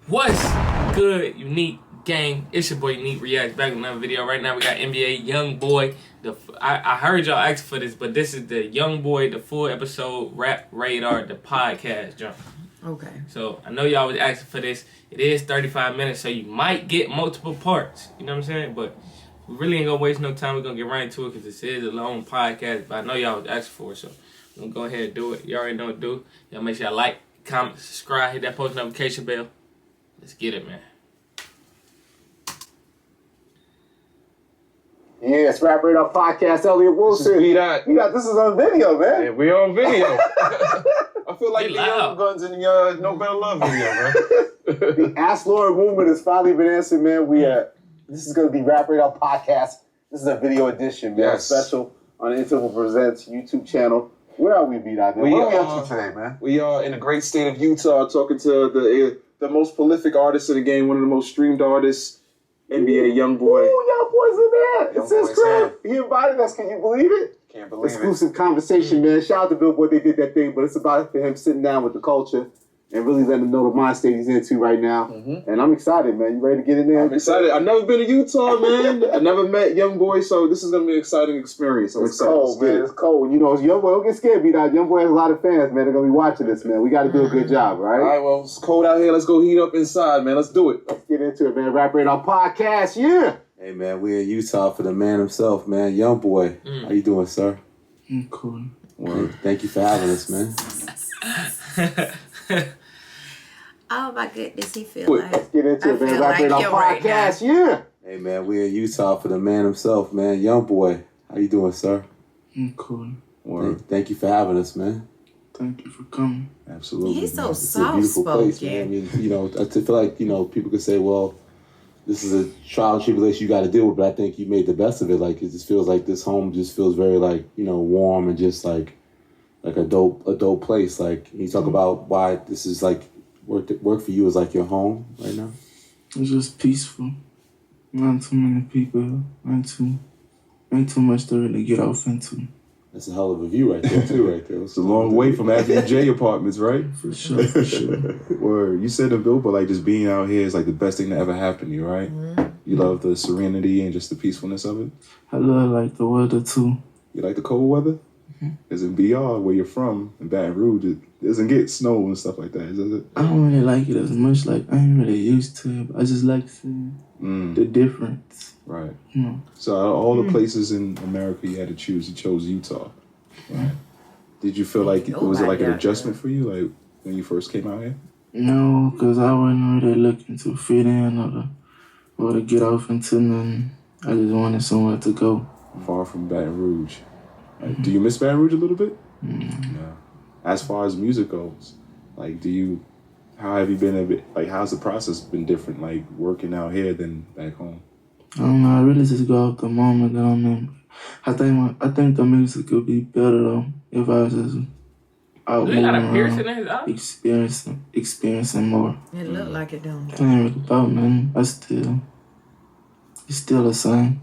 What's good, Unique Gang? It's your boy Unique Reacts back with another video. Right now we got NBA Youngboy. I heard y'all ask for this, but this is the Youngboy, the full episode Rap Radar, the podcast jump. Okay. So I know y'all was asking for this. It is 35 minutes, so you might get multiple parts. You know what I'm saying? But we really ain't gonna waste no time. We're gonna get right into it because this is a long podcast. But I know y'all was asking for it, so we're gonna go ahead and do it. You already know what to do. Y'all make sure y'all like, comment, subscribe, hit that post notification bell. Let's get it, man. Yeah, it's Rap Radar Podcast. Elliot Wilson. This is on video, man. Yeah, we on video. I feel like Get the loud. Young Guns in the No Better Love video, man. The Ask Laura movement has finally been answered, man. This is going to be Rap Radar Podcast. This is a video edition, man. Yes. Special on the Interval Presents YouTube channel. Where are we, B-Dot? What are we up to today, man? We are in the great state of Utah talking to the most prolific artist in the game, one of the most streamed artists, NBA Youngboy. Ooh, Youngboy's in there. It's his crib. He invited us. Can you believe it? Can't believe Exclusive conversation, man. Shout out to Billboard. They did that thing, but it's about him sitting down with the culture and really letting them know the mind state he's into right now. Mm-hmm. And I'm excited, man. You ready to get in there? I'm excited. I've never been to Utah, man. I never met Youngboy, so this is going to be an exciting experience. I'm It's excited. cold, man. It's cold. You know, it's Youngboy. Don't get scared, B-Dot. Youngboy has a lot of fans, man. They're going to be watching this, man. We got to do a good job, right? All right, well, it's cold out here. Let's go heat up inside, man. Let's do it. Let's get into it, man. Rap Radar Podcast, yeah. Hey man, we're in Utah for the man himself, man. Youngboy. How you doing, sir? I'm cool. Well, thank you for having us, man. Oh my goodness, he feels like. Let's get into it, man. feel Rap like Radar him right Podcast, yeah. Hey man, we're in Utah for the man himself, man. Youngboy. How you doing, sir? I'm cool. Thank you for having us, man. Thank you for coming. Absolutely. He's so man. It's a beautiful place, man. I mean, you know, I feel like, you know, people could say, well, this is a trial and tribulation you got to deal with, but I think you made the best of it. Like, it just feels like this home just feels very, like, you know, warm and just like a dope place. Like, you talk about why this is like work for you is like your home right now. It's just peaceful. Not too many people. Ain't too much to really get off into. That's a hell of a view right there, too, right there. It's a long way from Avenue J apartments, right? For sure, for sure. Word. You said the Billboard, like, just being out here is like the best thing that ever happened to you, right? Mm-hmm. You love the serenity and just the peacefulness of it. I love like the weather too. You like the cold weather? Because in BR, where you're from, in Baton Rouge, it doesn't get snow and stuff like that, does it? I don't really like it as much. Like I ain't really used to it. But I just like seeing the difference. Right. You know. So out of all the places in America you had to choose, you chose Utah. Right. Did you feel like, was it like an adjustment for you, like when you first came out here? No, because I wasn't really looking to fit in or to get off into nothing. I just wanted somewhere to go. Far from Baton Rouge. Like, do you miss Baton Rouge a little bit? No. As far as music goes, like, how have you been how's the process been different, like, working out here than back home? I don't know, I really just go off the moment that I'm in. I think the music could be better, though, if I was just out Do you got a moving piercing around, in his eye? experiencing more. It looked like it, don't I ain't really about nothing. It's still the same.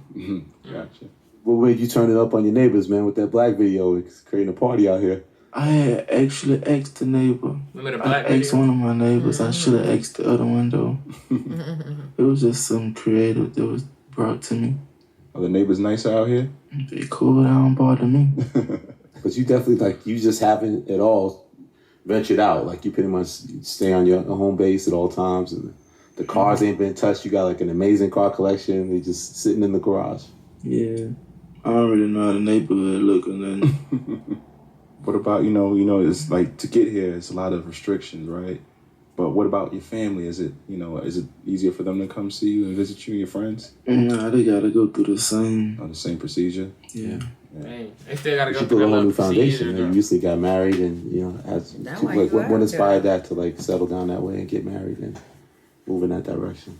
Gotcha. What made you turn it up on your neighbors, man, with that black video? It's creating a party out here. I had actually asked the neighbor. Remember the I black asked video? one of my neighbors. I should have asked the other one, though. It was just some creative that was brought to me. Are the neighbors nicer out here? They cool, they don't bother me. But you definitely, like, you just haven't at all ventured out. Like, you pretty much stay on your home base at all times. And the cars ain't been touched. You got, like, an amazing car collection. They just sitting in the garage. Yeah. I don't really know how the neighborhood look or nothing. What about, you know, it's like to get here, it's a lot of restrictions, right? But what about your family? Is it easier for them to come see you and visit you and your friends? Nah, they gotta go through the same. On the same procedure? Yeah. Dang, they still gotta You go should through build a that whole new little foundation, procedure, man. You though. recently got married and, you know, what inspired that to, like, settle down that way and get married and move in that direction?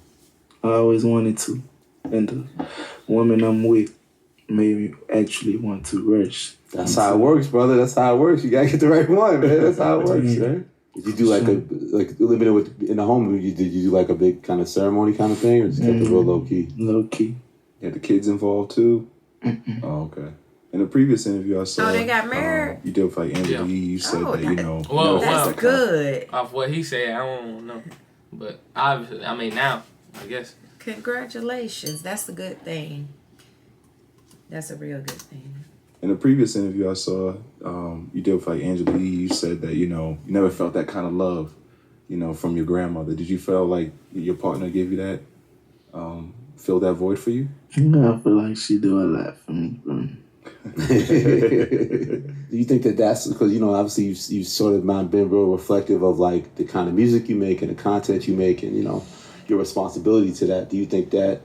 I always wanted to. And the woman I'm with made me actually want to rush. That's how it works, brother. That's how it works. You gotta get the right one, man. That's how it works, right? Did you do like living in the home? Did you do like a big kind of ceremony kind of thing, or just kept it real low key? Low key. You had the kids involved too? Oh, okay. In the previous interview I saw, they got married? You did with like Angela Yee. You said that, you know. Well, That's good. Off what he said, I don't know. But obviously, I mean, now, I guess. Congratulations. That's a good thing. That's a real good thing. In a previous interview I saw, you did with like Angela Yee, you said that, you know, you never felt that kind of love, you know, from your grandmother. Did you feel like your partner gave you that, fill that void for you? Yeah, I feel like she do a lot for me, bro. Do you think that that's because, you know, obviously you've sort of not been real reflective of like the kind of music you make and the content you make and, you know, your responsibility to that? Do you think that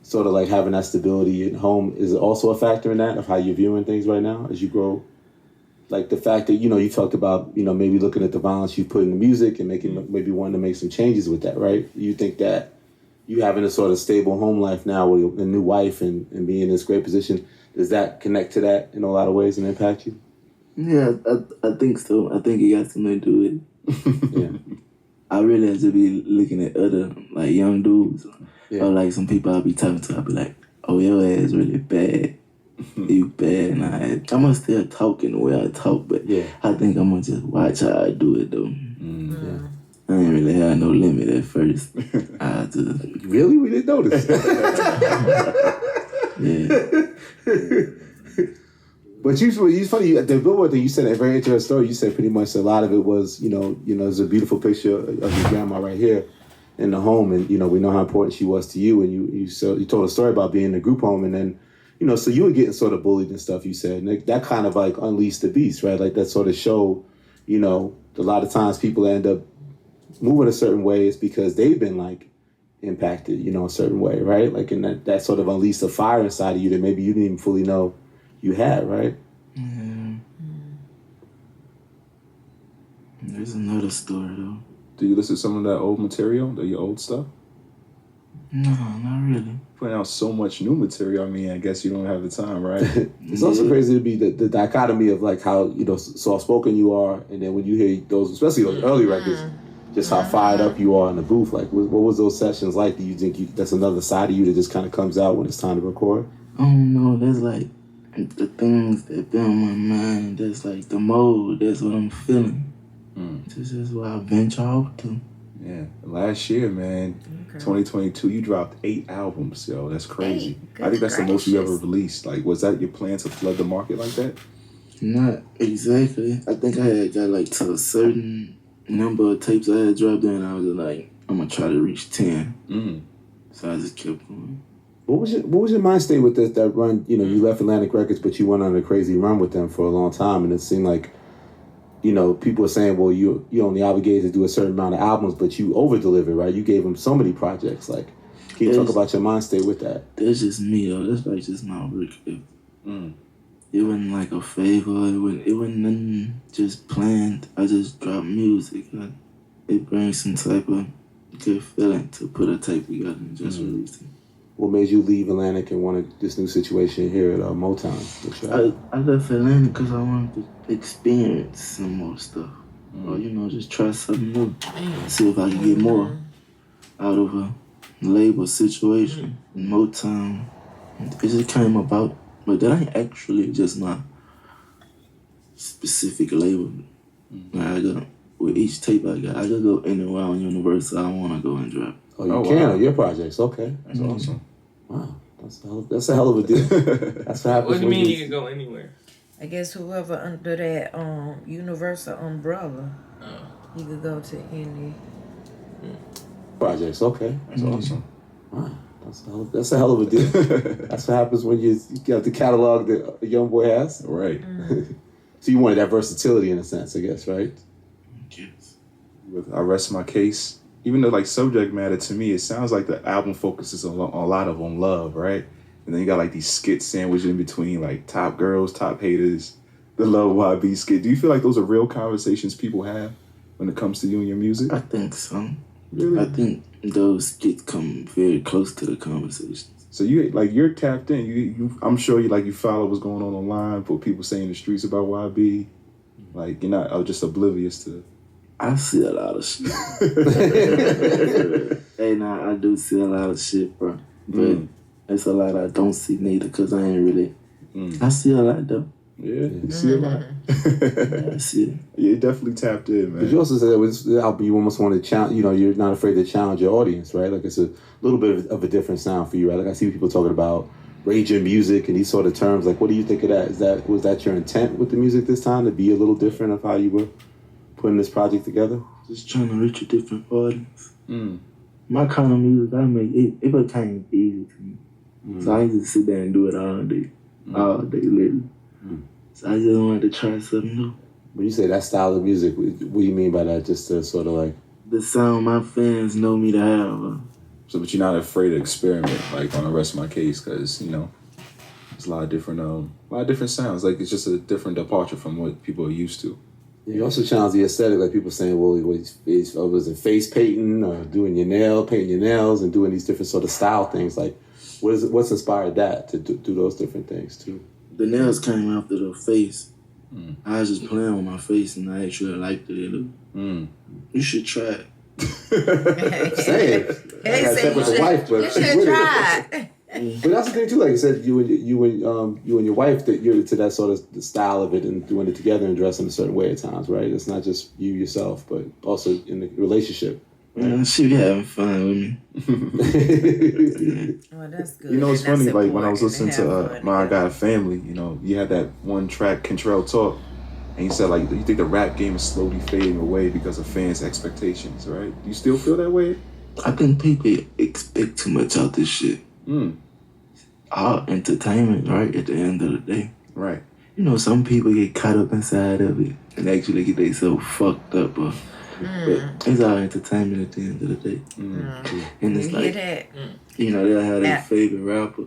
sort of like having that stability at home is also a factor in that, of how you're viewing things right now as you grow? Like the fact that, you know, you talked about, you know, maybe looking at the violence you put in the music and making maybe wanting to make some changes with that, right? You think that you having a sort of stable home life now with a new wife and being in this great position, does that connect to that in a lot of ways and impact you? Yeah, I think so. I think it got something to do with it. Yeah. I really have to be looking at other, like, young dudes. Yeah. Or, like, some people I'll be talking to, I'll be like, oh, your ass really bad. You bad. And I'm going to still talk in the way I talk, but Yeah. I think I'm going to just watch how I do it, though. Yeah. I ain't really had no limit at first. I just... Really? We didn't notice. Yeah. But you funny. The Billboard thing you said, a very interesting story. You said pretty much a lot of it was, you know, there's a beautiful picture of your grandma right here in the home, and you know we know how important she was to you. And you told a story about being in a group home, and then, you know, so you were getting sort of bullied and stuff. You said, and that kind of like unleashed the beast, right? Like that sort of showed, you know, a lot of times people end up moving a certain way is because they've been like impacted, you know, a certain way, right? Like, and that sort of unleashed a fire inside of you that maybe you didn't even fully know you had, right? Mm-hmm. There's another story, though. Do you listen to some of that old material, your old stuff? No, not really. Putting out so much new material, I mean, I guess you don't have the time, right? It's also crazy to be the dichotomy of like how, you know, soft-spoken you are, and then when you hear those, especially those early records, just how fired up you are in the booth. Like, what was those sessions like? Do you think that's another side of you that just kind of comes out when it's time to record? I don't know. There's like the things that been on my mind. That's like the mode. That's what I'm feeling. This is what I venture off to. Yeah. Last year, man, 2022, you dropped 8 albums, yo. That's crazy. I think that's the most you ever released. Like, was that your plan to flood the market like that? Not exactly. I think I had got like to a certain number of tapes I had dropped in. I was like, I'm gonna try to reach 10. So I just kept going. What was your mind state with that run? You know, you left Atlantic Records, but you went on a crazy run with them for a long time, and it seemed like, you know, people were saying, well, you only obligated to do a certain amount of albums, but you over-delivered, right? You gave them so many projects. Like, can you talk about your mind state with that? That's just me, though. That's like just my work. It wasn't like a favor. It wasn't nothing just planned. I just dropped music. It brings some type of good feeling to put a tape together and just release it. What made you leave Atlantic and wanted this new situation here at Motown? I left Atlanta because I wanted to experience some more stuff. Or, you know, just try something new. See if I can get more out of a label situation in Motown. It just came about. But that ain't actually just my specific label. With each tape I could go anywhere on Universal I want to go and drop. Oh, you can on your projects. Okay. That's awesome. Wow. That's a hell of a deal. That's what happens. What do you mean you can go anywhere? I guess whoever under that Universal umbrella, you could go to any projects. Okay. That's awesome. Wow. That's a hell of a deal. That's what happens when you got the catalog that Youngboy has. Right. So you wanted that versatility in a sense, I guess, right? Yes. I rest my case. Even though, like, subject matter, to me, it sounds like the album focuses a lot on love, right? And then you got, like, these skits sandwiched in between, like, top girls, top haters, the Love YB skit. Do you feel like those are real conversations people have when it comes to you and your music? I think so. Really? I think those skits come very close to the conversations. So you're tapped in. You I'm sure you follow what's going on online, what people say in the streets about YB. Like, you're not just oblivious to. I see a lot of shit. Hey, now I do see a lot of shit, bro. But it's a lot I don't see neither, because I ain't really. I see a lot, though. Yeah, you see a lot. I see it. Yeah, you definitely tapped in, man. But you also said that with this album, you almost want to challenge. You know, you're not afraid to challenge your audience, right? Like it's a little bit of a different sound for you, right? Like I see people talking about range in music and these sort of terms. Like, what do you think of that? Was that your intent with the music this time, to be a little different of how you were putting this project together? Just trying to reach a different audience. My kind of music I make, it became easy to me. So I used to sit there and do it all day literally. So I just wanted to try something new. When you say that style of music, what do you mean by that? Just to sort of like the sound my fans know me to have. So, but you're not afraid to experiment, like on the rest of my case, because you know, there's a lot of different sounds. Like it's just a different departure from what people are used to. You also challenge the aesthetic, like people saying, well, was it face painting or painting your nails and doing these different sort of style things? Like, what's inspired that to do those different things too? The nails came after the face. I was just playing with my face and I actually liked it. You should try it. Say it. I got check with the wife, but you should try. But that's the thing too. Like you said, you and your wife, that you're into that sort of the style of it and doing it together and dressing a certain way at times, right? It's not just you yourself, but also in the relationship. She be having fun with me. Well, that's good. You know, it's funny. Like when I was important listening to My God Family, you know, you had that one track, Contrell Talk, and you said like you think the rap game is slowly fading away because of fans' expectations, right? Do you still feel that way? I think people expect too much out this shit. All entertainment, right? At the end of the day, right? You know, some people get caught up inside of it and actually get themselves fucked up, but it's all entertainment at the end of the day. And it's like, you know, they'll have their favorite rapper,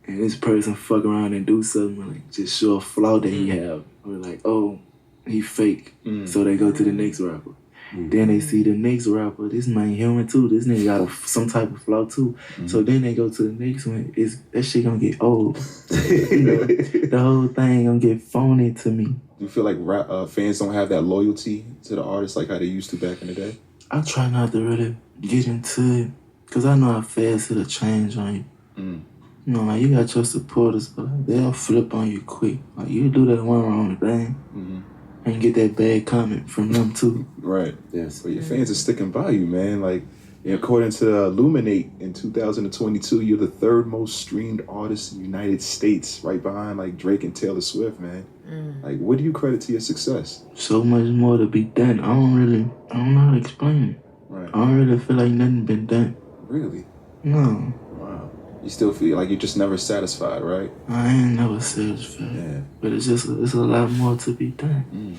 and this person fuck around and do something like just show a flaw that he have. Or like, oh, he fake, so they go to the next rapper. Then they see the next rapper, this man human too. This nigga got some type of flaw too. So then they go to the next one. That shit gonna get old. You know, the whole thing gonna get phony to me. Do you feel like fans don't have that loyalty to the artist like how they used to back in the day? I try not to really get into it because I know how fast it'll change on you. You know, like you got your supporters, but they'll flip on you quick. Like you do that one wrong thing. And get that bad comment from them too. Right. Yes. But your fans are sticking by you, man. Like, according to Illuminate, in 2022, you're the third most streamed artist in the United States, right behind like Drake and Taylor Swift, man. Like, what do you credit to your success? So much more to be done. I don't know how to explain it. Right. I don't really feel like nothing been done. Really? No. Wow. You still feel like you're just never satisfied, right? I ain't never satisfied. Yeah. But it's a lot more to be done.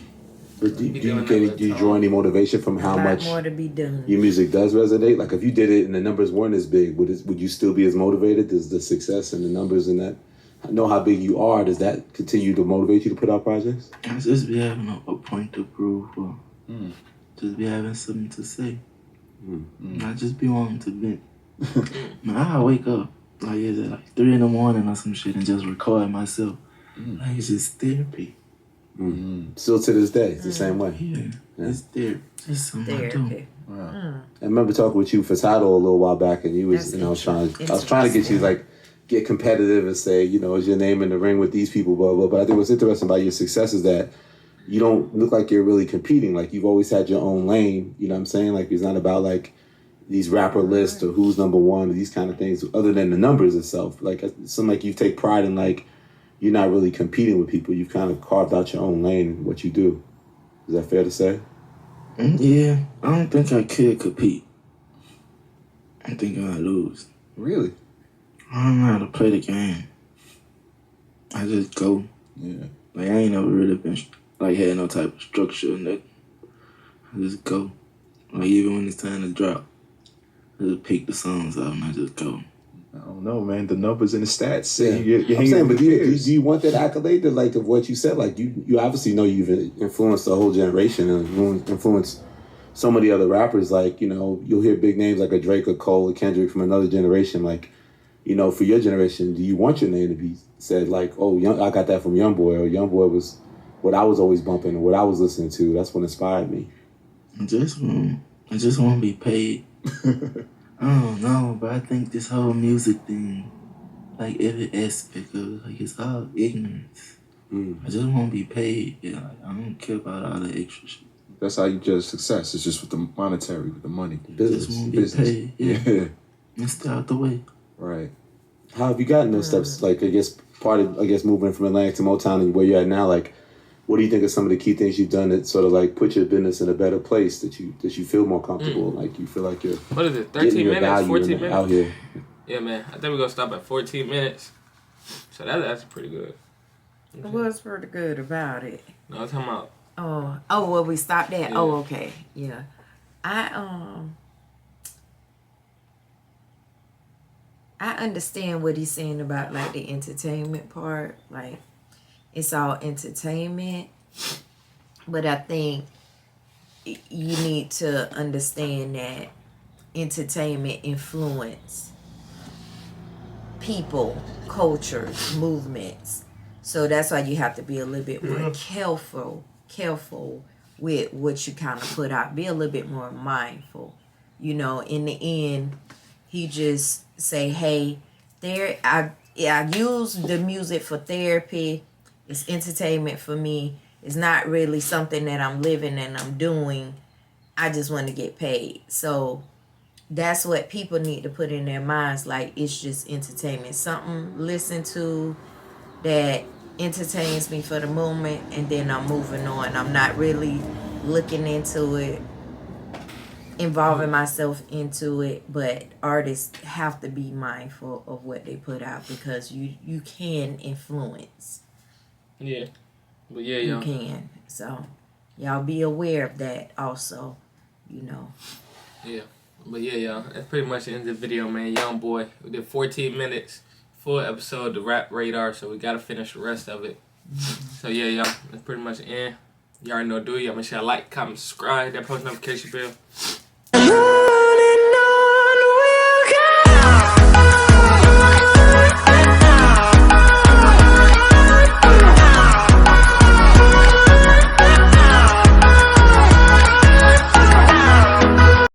But do you draw any motivation from how much more to be done. Your music does resonate? Like if you did it and the numbers weren't as big, would you still be as motivated? Does the success and the numbers and that, I know how big you are, does that continue to motivate you to put out projects? I just be having a point to prove or just be having something to say. Not just be wanting to vent. Man, I wake up like 3 in the morning or some shit and just record myself. Like it's just therapy. Still to this day, it's the same way. Yeah. It's therapy. Just something I do. Wow. I remember talking with you for Title a little while back, and you was, I was trying to get you like get competitive and say, you know, is your name in the ring with these people, blah blah. But I think what's interesting about your success is that you don't look like you're really competing. Like you've always had your own lane. You know what I'm saying? Like it's not about like these rapper lists or who's number one or these kind of things, other than the numbers itself. Like it seems like you take pride in like you're not really competing with people. You've kind of carved out your own lane in what you do. Is that fair to say? Yeah, I don't think I could compete. I think I'd lose. Really? I don't know how to play the game. I just go. Yeah. Like I ain't never really been like had no type of structure or nothing. I just go. Like even when it's time to drop, I just pick the songs out and I just go. I don't know, man. The numbers and the stats say I'm saying, but do you want that accolade of like of what you said? Like you obviously know you've influenced the whole generation and influenced so many other rappers. Like, you know, you'll hear big names like a Drake, a Cole, a Kendrick from another generation. Like, you know, for your generation, do you want your name to be said like, oh, I got that from Youngboy, or Youngboy was what I was always bumping or what I was listening to. That's what inspired me. I just want to be paid. I don't know, but I think this whole music thing, like every aspect of it, like it's all ignorance. I just want to be paid. Yeah, like, I don't care about all the extra shit. That's how you judge success. It's just with the monetary, with the money. Business. Just want to be paid. Yeah. And stay out the way. Right. How have you gotten those steps? Like, I guess moving from Atlantic to Motown and where you're at now, like, what do you think are some of the key things you've done that sort of like put your business in a better place that you feel more comfortable? Like you feel like you're what is it? 13 minutes, 14 minutes out here. Yeah, man. I think we're gonna stop at 14 minutes. So that's pretty good. Okay. What's pretty good about it? No, I'm talking about. Well, we stopped at. Yeah. Oh, okay, yeah. I understand what he's saying about like the entertainment part. Like, it's all entertainment, but I think you need to understand that entertainment influence people, cultures, movements. So that's why you have to be a little bit more careful with what you kind of put out. Be a little bit more mindful. You know, in the end, he just say, hey, I use the music for therapy. It's entertainment for me. It's not really something that I'm living and I'm doing. I just want to get paid. So that's what people need to put in their minds. Like, it's just entertainment. Something listen to that entertains me for the moment, and then I'm moving on. I'm not really looking into it, involving myself into it. But artists have to be mindful of what they put out, because you can influence. Yeah. But yeah, y'all. You can. So y'all be aware of that also, you know. Yeah. But yeah, y'all. That's pretty much the end of the video, man. Youngboy. We did 14 minutes. Full episode of the Rap Radar, so we gotta finish the rest of it. So yeah, y'all. That's pretty much the end. You already know, do y'all. Make sure y'all like, comment, subscribe, that post notification bell.